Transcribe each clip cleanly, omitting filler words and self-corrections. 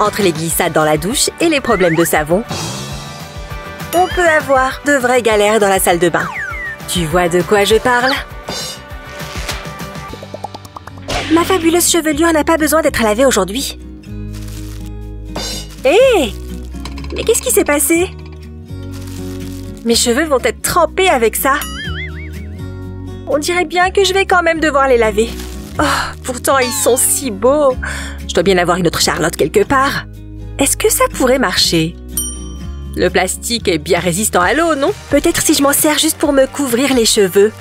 Entre les glissades dans la douche et les problèmes de savon, on peut avoir de vraies galères dans la salle de bain. Tu vois de quoi je parle? Ma fabuleuse chevelure n'a pas besoin d'être lavée aujourd'hui. Hé! Mais qu'est-ce qui s'est passé? Mes cheveux vont être trempés avec ça. On dirait bien que je vais quand même devoir les laver. Oh, pourtant ils sont si beaux. Je dois bien avoir une autre Charlotte quelque part. Est-ce que ça pourrait marcher? Le plastique est bien résistant à l'eau, non? Peut-être si je m'en sers juste pour me couvrir les cheveux.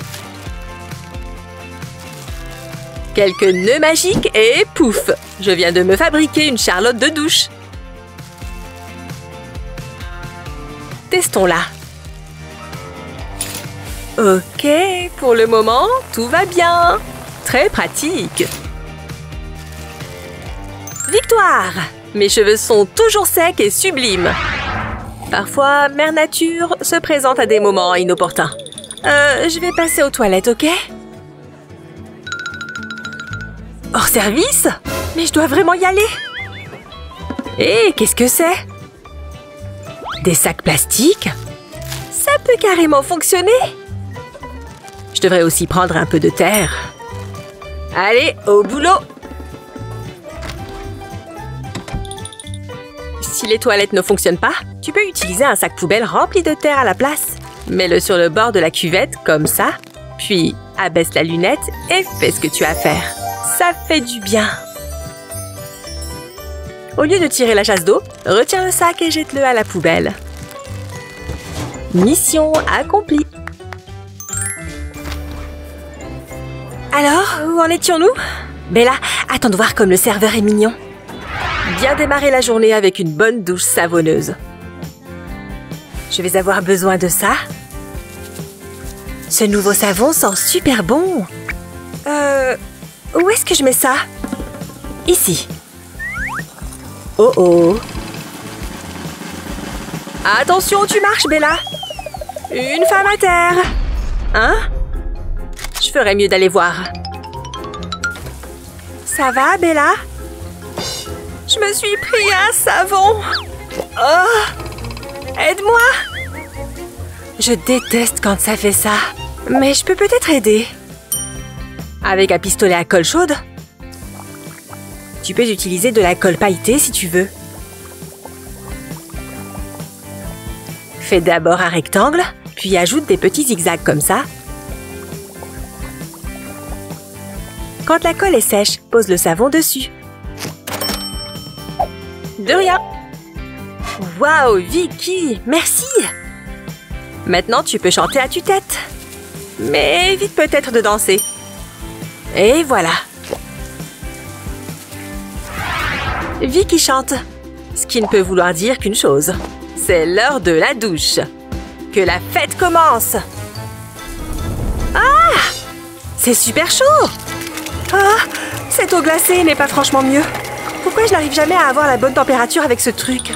Quelques nœuds magiques et pouf! Je viens de me fabriquer une Charlotte de douche. Testons-la. Ok, pour le moment, tout va bien. Très pratique. Victoire! Mes cheveux sont toujours secs et sublimes. Parfois, Mère Nature se présente à des moments inopportuns. Je vais passer aux toilettes, ok? Hors service? Mais je dois vraiment y aller? Hé, qu'est-ce que c'est? Des sacs plastiques? Ça peut carrément fonctionner! Je devrais aussi prendre un peu de terre. Allez, au boulot! Si les toilettes ne fonctionnent pas, tu peux utiliser un sac poubelle rempli de terre à la place. Mets-le sur le bord de la cuvette, comme ça. Puis, abaisse la lunette et fais ce que tu as à faire. Ça fait du bien. Au lieu de tirer la chasse d'eau, retiens le sac et jette-le à la poubelle. Mission accomplie. Alors, où en étions-nous? Bella, attends de voir comme le serveur est mignon. Bien démarrer la journée avec une bonne douche savonneuse. Je vais avoir besoin de ça. Ce nouveau savon sent super bon. Où est-ce que je mets ça? Ici. Oh oh. Attention, tu marches, Bella. Une femme à terre. Hein? Je ferais mieux d'aller voir. Ça va, Bella? Je me suis pris un savon. Oh! Aide-moi! Je déteste quand ça fait ça. Mais je peux peut-être aider. Avec un pistolet à colle chaude? Tu peux utiliser de la colle pailletée si tu veux. Fais d'abord un rectangle, puis ajoute des petits zigzags comme ça. Quand la colle est sèche, pose le savon dessus. De rien. Waouh, Vicky, merci. Maintenant, tu peux chanter à tue-tête. Mais évite peut-être de danser. Et voilà. Vicky chante. Ce qui ne peut vouloir dire qu'une chose. C'est l'heure de la douche. Que la fête commence. Ah! C'est super chaud. Ah! Cette eau glacée n'est pas franchement mieux. Pourquoi je n'arrive jamais à avoir la bonne température avec ce truc?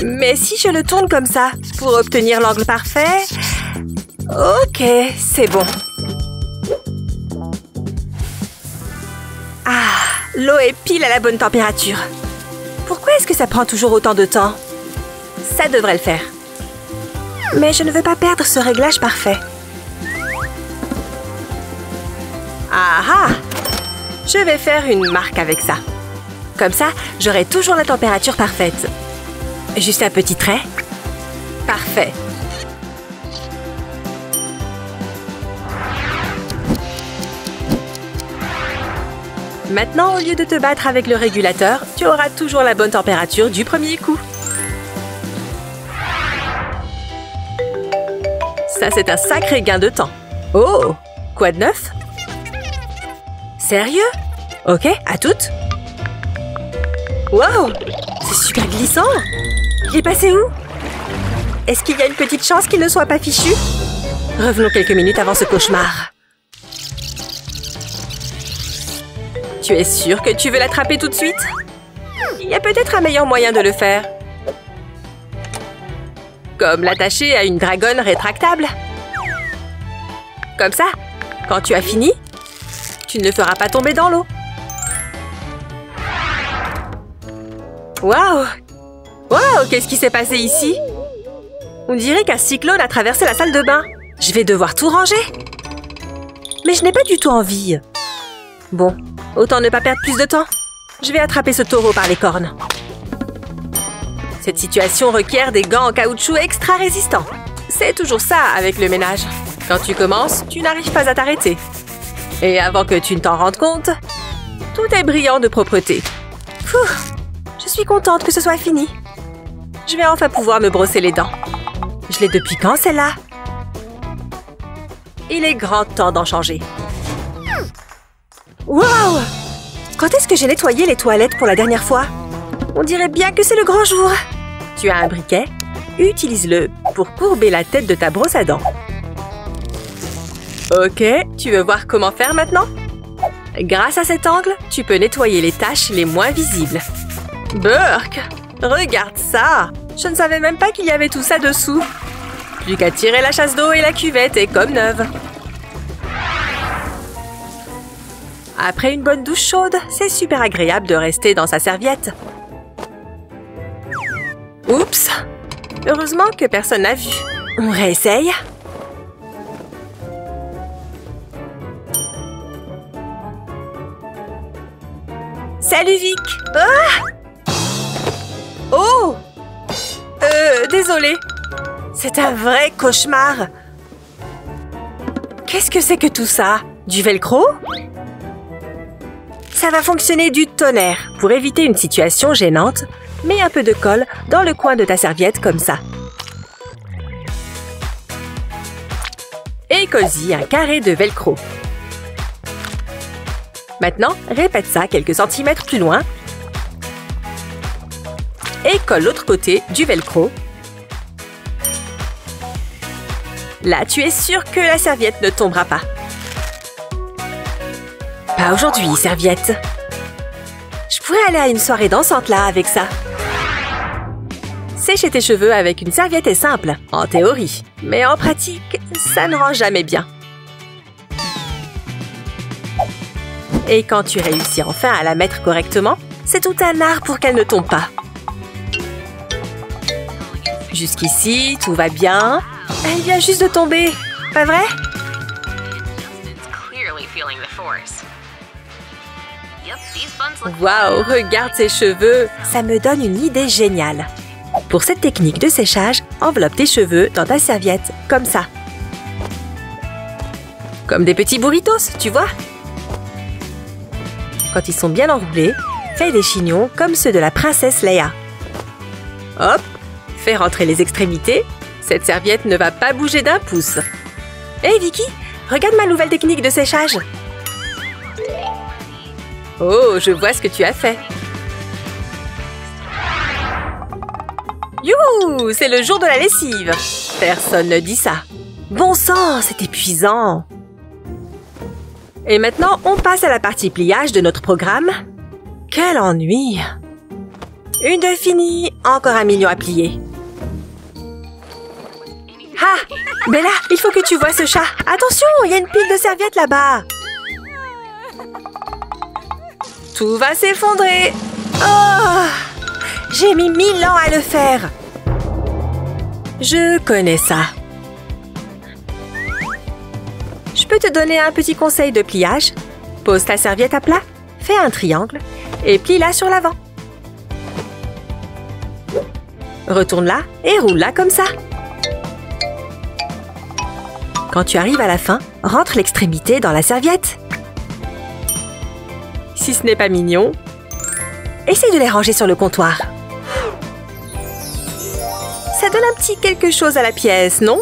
Mais si je le tourne comme ça, pour obtenir l'angle parfait... Ok, c'est bon. Ah, l'eau est pile à la bonne température. Pourquoi est-ce que ça prend toujours autant de temps? Ça devrait le faire. Mais je ne veux pas perdre ce réglage parfait. Ah ah! Je vais faire une marque avec ça. Comme ça, j'aurai toujours la température parfaite. Juste un petit trait. Parfait. Maintenant, au lieu de te battre avec le régulateur, tu auras toujours la bonne température du premier coup. Ça, c'est un sacré gain de temps. Oh! Quoi de neuf? Sérieux? Ok, à toutes. Wow! C'est super glissant! Il est passé où? Est-ce qu'il y a une petite chance qu'il ne soit pas fichu? Revenons quelques minutes avant ce cauchemar. Tu es sûr que tu veux l'attraper tout de suite? Il y a peut-être un meilleur moyen de le faire. Comme l'attacher à une dragonne rétractable. Comme ça, quand tu as fini, tu ne le feras pas tomber dans l'eau. Waouh! Waouh, qu'est-ce qui s'est passé ici? On dirait qu'un cyclone a traversé la salle de bain. Je vais devoir tout ranger. Mais je n'ai pas du tout envie. Bon, autant ne pas perdre plus de temps. Je vais attraper ce taureau par les cornes. Cette situation requiert des gants en caoutchouc extra résistants. C'est toujours ça avec le ménage. Quand tu commences, tu n'arrives pas à t'arrêter. Et avant que tu ne t'en rendes compte, tout est brillant de propreté. Pfff, je suis contente que ce soit fini. Je vais enfin pouvoir me brosser les dents. Je l'ai depuis quand, celle-là? Il est grand temps d'en changer. Waouh! Quand est-ce que j'ai nettoyé les toilettes pour la dernière fois? On dirait bien que c'est le grand jour. Tu as un briquet? Utilise-le pour courber la tête de ta brosse à dents. Ok, tu veux voir comment faire maintenant? Grâce à cet angle, tu peux nettoyer les taches les moins visibles. Burk! Regarde ça! Je ne savais même pas qu'il y avait tout ça dessous. Plus qu'à tirer la chasse d'eau et la cuvette est comme neuve. Après une bonne douche chaude, c'est super agréable de rester dans sa serviette. Oups! Heureusement que personne n'a vu. On réessaye. Salut Vic! Ah! Oh! Désolée. C'est un vrai cauchemar. Qu'est-ce que c'est que tout ça? Du velcro? Ça va fonctionner du tonnerre. Pour éviter une situation gênante, mets un peu de colle dans le coin de ta serviette comme ça. Et colle-y un carré de velcro. Maintenant, répète ça quelques centimètres plus loin. Et colle l'autre côté du velcro. Là, tu es sûr que la serviette ne tombera pas. Pas aujourd'hui, serviette. Je pourrais aller à une soirée dansante là avec ça. Sécher tes cheveux avec une serviette est simple, en théorie. Mais en pratique, ça ne rend jamais bien. Et quand tu réussis enfin à la mettre correctement, c'est tout un art pour qu'elle ne tombe pas. Jusqu'ici, tout va bien. Elle vient juste de tomber, pas vrai? Waouh, regarde ses cheveux! Ça me donne une idée géniale. Pour cette technique de séchage, enveloppe tes cheveux dans ta serviette, comme ça. Comme des petits burritos, tu vois? Quand ils sont bien enroulés, fais des chignons comme ceux de la princesse Leia. Hop! Fais rentrer les extrémités. Cette serviette ne va pas bouger d'un pouce. Hé, Vicky, regarde ma nouvelle technique de séchage. Oh, je vois ce que tu as fait. Youhou, c'est le jour de la lessive. Personne ne dit ça. Bon sang, c'est épuisant. Et maintenant, on passe à la partie pliage de notre programme. Quel ennui! Une de finie, encore un million à plier. Ah! Bella, il faut que tu vois ce chat. Attention, il y a une pile de serviettes là-bas. Tout va s'effondrer. Oh! J'ai mis 1000 ans à le faire. Je connais ça. Je peux te donner un petit conseil de pliage. Pose ta serviette à plat, fais un triangle et plie-la sur l'avant. Retourne-la et roule-la comme ça. Quand tu arrives à la fin, rentre l'extrémité dans la serviette. Si ce n'est pas mignon, essaye de les ranger sur le comptoir. Ça donne un petit quelque chose à la pièce, non?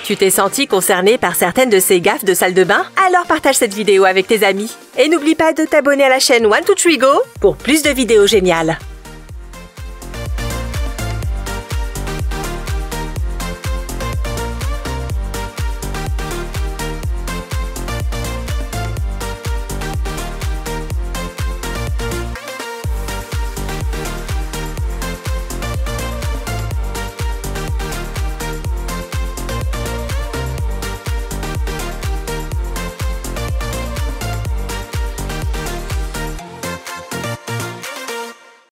Tu t'es senti concerné par certaines de ces gaffes de salle de bain? Alors partage cette vidéo avec tes amis. Et n'oublie pas de t'abonner à la chaîne 1, 2, 3, Go pour plus de vidéos géniales.